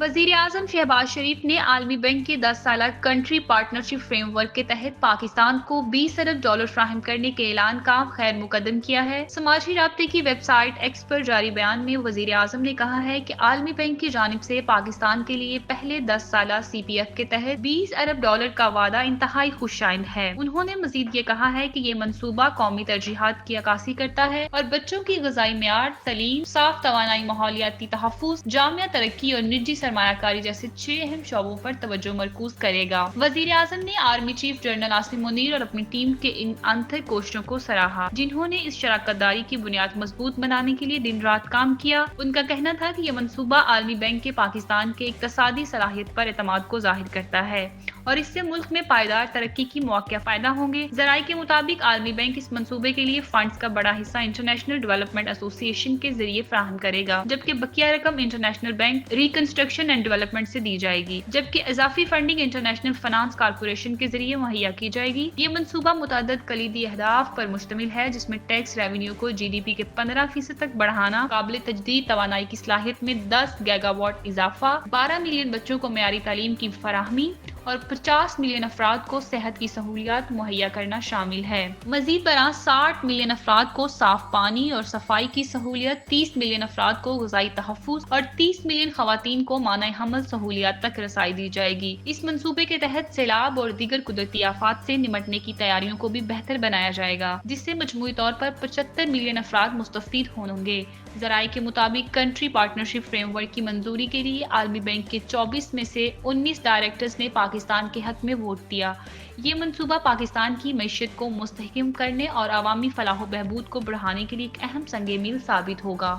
वजीर आजम शहबाज शरीफ ने आलमी बैंक के 10 साला कंट्री पार्टनरशिप फ्रेमवर्क के तहत पाकिस्तान को 20 अरब डॉलर फ्राहम करने के ऐलान का खैर मुकदम किया है। समाजी राब्ते की वेबसाइट एक्स पर जारी बयान में वजीर आजम ने कहा है कि आलमी बैंक की जानिब से पाकिस्तान के लिए पहले 10 साला CPF के तहत 20 अरब डॉलर का वादा इंतहाई खुशाइंद है। उन्होंने मजीद ये कहा है कि ये मनसूबा कौमी तरजीहात की अक्कासी करता है और बच्चों की ग़िज़ाई मेयार, तलीम, साफ तवानाई, माहौलियाती तहफ़्फ़ुज़, जामिया तरक्की और निजी सरमायाकारी जैसे 6 अहम शोबों पर तवज्जो मरकूज करेगा। वजीर आजम ने army chief general Asim Munir और अपनी टीम के इन अनथक कोशिशों को सराहा, जिन्होंने इस शराकत दारी की बुनियाद मजबूत बनाने के लिए दिन रात काम किया। उनका कहना था कि यह मनसूबा आलमी बैंक के पाकिस्तान के इक्तसादी सलाहियत पर एतमाद को जाहिर करता है और इससे मुल्क में पायदार तरक्की की मौक़े पैदा होंगे। ज़राए के मुताबिक आलमी बैंक इस मनसूबे के लिए फंड्स का बड़ा हिस्सा इंटरनेशनल डेवलपमेंट एसोसिएशन के जरिए फराहम करेगा, जबकि बकिया रकम international bank reconstruction and development से दी जाएगी, जबकि इजाफी फंडिंग इंटरनेशनल फाइनेंस कॉर्पोरेशन के जरिए मुहैया की जाएगी। ये मनसूबा मुतअद्दिद कलीदी अहदाफ पर मुश्तमिल है, जिसमें टैक्स रेवेन्यू को GDP के 15% तक बढ़ाना, काबिल तजदीद तवानाई की सलाहियत में 10 गीगावाट इजाफा, 12 मिलियन बच्चों को मेयारी तालीम की फराहमी और 50 मिलियन अफराद को सेहत की सहूलियात मुहैया करना शामिल है। मजीद बरां 60 मिलियन अफराद को साफ पानी और सफाई की सहूलियत, 30 मिलियन अफराद को ग़िज़ाई तहफ़्फ़ुज़ और 30 मिलियन ख़वातीन को माना हमल सहूलियात तक रसाई दी जाएगी। इस मंसूबे के तहत सैलाब और दीगर कुदरती आफात से निमटने की तैयारियों को भी बेहतर बनाया जाएगा, जिससे मजमूई तौर पर 75 मिलियन अफराद मुस्तफ़ीद होंगे। ज़राए के मुताबिक कंट्री पार्टनरशिप फ्रेमवर्क की मंजूरी के लिए आलमी बैंक के 24 में से 19 डायरेक्टर्स ने पाकिस्तान के हक में वोट दिया। ये मंसूबा पाकिस्तान की मईशत को मुस्तहकम करने और अवामी फलाह व बहबूद को बढ़ाने के लिए एक अहम संग मील साबित होगा।